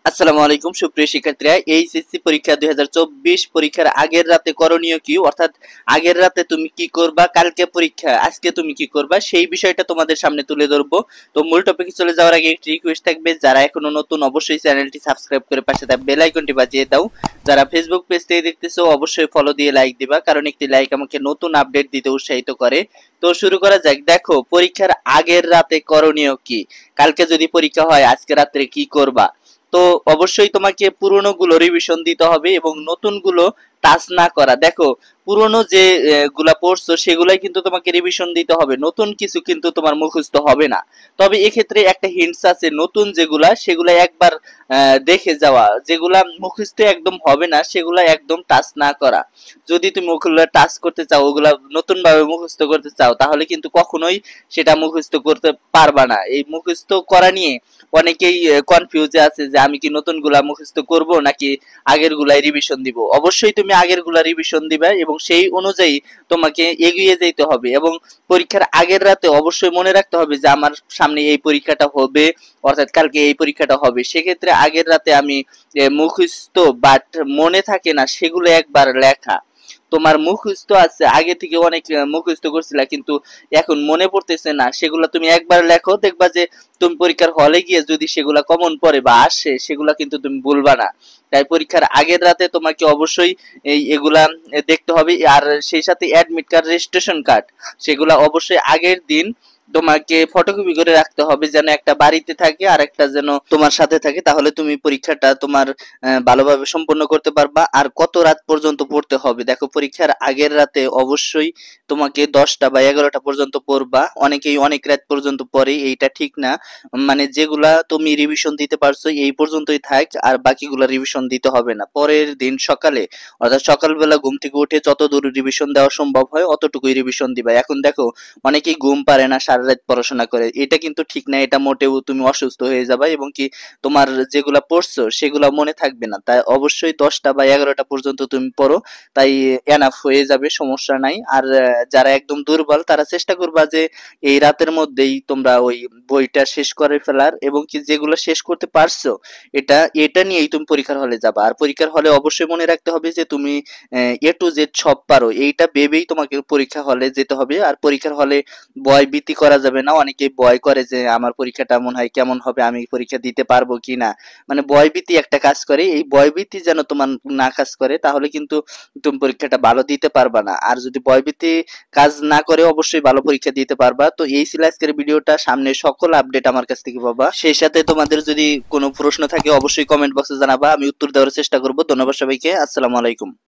আসসালামু আলাইকুম সুপ্রিয় শিক্ষার্থীরা, এইচএসসি পরীক্ষা 2024 পরীক্ষার আগের রাতে করণীয় কি, অর্থাৎ আগের রাতে তুমি কি করবা, কালকে পরীক্ষা আজকে তুমি কি করবা সেই বিষয়টা তোমাদের সামনে তুলে ধরবো। তো মূল টপিকে চলে যাওয়ার আগে একটি রিকোয়েস্ট থাকবে, যারা এখনো নতুন অবশ্যই চ্যানেলটি সাবস্ক্রাইব করে পাশে থাকা বেল আইকনটি বাজিয়ে দাও। যারা ফেসবুক পেজ থেকে দেখতেছো অবশ্যই ফলো দিয়ে লাইক দিবা, কারণ একটি লাইক আমাকে নতুন আপডেট দিতে উৎসাহিত করে। তো শুরু করা যাক। দেখো, পরীক্ষার আগের রাতে করণীয় কি, কালকে যদি পরীক্ষা হয় আজকে রাত্রে কি করবা। তো অবশ্যই তোমাকে পুরনো গুলো রিভিশন দিতে হবে এবং নতুন গুলো টাচ না করা। দেখো, পুরনো যে গুলা পড়ছো সেগুলাই কিন্তু তোমাকে রিভিশন দিতে হবে, নতুন কিছু কিন্তু তোমার মুখস্থ হবে না। তবে এক্ষেত্রে একটা হিন্টস আছে, নতুন যেগুলা সেগুলা একবার দেখে যাওয়া, যেগুলা মুখস্থ একদম হবে না সেগুলা একদম টাচ না করা। যদি তুমি ওগুলো টাচ করতে চাও, ওগুলা নতুন ভাবে মুখস্থ করতে চাও, তাহলে কিন্তু কখনোই সেটা মুখস্থ করতে পারবা না। এই মুখস্থ করা নিয়ে অনেকেই কনফিউজে আছে যে আমি কি নতুন গুলা মুখস্থ করব নাকি আগের গুলাই রিভিশন দিব। অবশ্যই তুমি আগের গুলা রিভিশন দিবে এবং সেই অনুযায়ী তোমাকে এগিয়ে যেতে হবে। এবং পরীক্ষার আগের রাতে অবশ্যই মনে রাখতে হবে যে আমার সামনে এই পরীক্ষাটা হবে, অর্থাৎ কালকে এই পরীক্ষাটা হবে। সেক্ষেত্রে আগের রাতে আমি মুখস্থ বাট মনে থাকে না সেগুলো একবার লেখা। তোমার মুখস্থ আছে আগে থেকে অনেক মুখস্থ করছিলা, কিন্তু এখন মনে পড়তেছে না, সেগুলা তুমি একবার লেখো, দেখবা যে তুমি পরীক্ষার হলে গিয়ে যদি সেগুলা কমন পড়ে বা আসে সেগুলা কিন্তু তুমি ভুলবা না। তাই পরীক্ষার আগের রাতে তোমাকে অবশ্যই এগুলা দেখতে হবে। আর সেই সাথে অ্যাডমিট কার্ড, রেজিস্ট্রেশন কার্ড, সেগুলা অবশ্যই আগের দিন তোমাকে ফটোকপি করে রাখতে হবে, যেন একটা বাড়িতে থাকে আর একটা যেন তোমার সাথে থাকে। তাহলে তুমি পরীক্ষাটা তোমার ভালোভাবে সম্পন্ন করতে পারবা। আর কত রাত পর্যন্ত পড়তে হবে, দেখো পরীক্ষার আগের রাতে অবশ্যই তোমাকে 10টা বা 11টা পর্যন্ত পড়বা। অনেকেই অনেক রাত পর্যন্ত পড়ে, এইটা ঠিক না। মানে যেগুলা তুমি রিভিশন দিতে পারছো এই পর্যন্তই থাক, আর বাকিগুলা রিভিশন দিতে হবে না। পরের দিন সকালে, অর্থাৎ সকালবেলা ঘুম থেকে উঠে যত দূর রিভিশন দেওয়া সম্ভব হয় অতটুকুই রিভিশন দিবা। এখন দেখো, অনেকেই ঘুম পারে না, সারা রাত পড়াশোনা করে, এটা কিন্তু ঠিক না। এটা মোটেও তুমি অসুস্থ হয়ে যাবে এবং কি তোমার যেগুলা পড়ছো সেগুলা মনে থাকবে না। তাই অবশ্যই 10টা বা 11টা পর্যন্ত তুমি পড়ো, তাই এনাফ হয়ে যাবে, সমস্যা নাই। আর যারা একদম দুর্বল তারা চেষ্টা করবা যে এই রাতের মধ্যেই তোমরা ওই বইটা শেষ করে ফেলার, এবং কি যেগুলো শেষ করতে পারছো এটা নিয়েই তুমি পরীক্ষার হলে যাবা। আর পরীক্ষার হলে অবশ্যই মনে রাখতে হবে যে তুমি এ টু জেড সব পারো, এইটা ভেবেই তোমাকে পরীক্ষা হলে যেতে হবে। আর পরীক্ষার হলে ভয় ভীতি করা যাবে না। অনেকে ভয় করে যে আমার পরীক্ষাটা মনে হয় কেমন হবে, আমি পরীক্ষা দিতে পারবো কি না। মানে ভয় ভীতি একটা কাজ করে, এই ভয় ভীতি যেন তোমার না কাজ করে, তাহলে কিন্তু তুমি পরীক্ষাটা ভালো দিতে পারবা না। আর যদি ভয় ভীতি কাজ না করে অবশ্যই ভালো পরীক্ষা দিতে পারবা। তো এই ছিল আজকের ভিডিওটা, সামনে সকল আপডেট আমার কাছ থেকে পাবা। সেই সাথে তোমাদের যদি কোনো প্রশ্ন থাকে অবশ্যই কমেন্ট বক্সে জানাবা, আমি উত্তর দেওয়ার চেষ্টা করবো। ধন্যবাদ সবাইকে, আসসালামু আলাইকুম।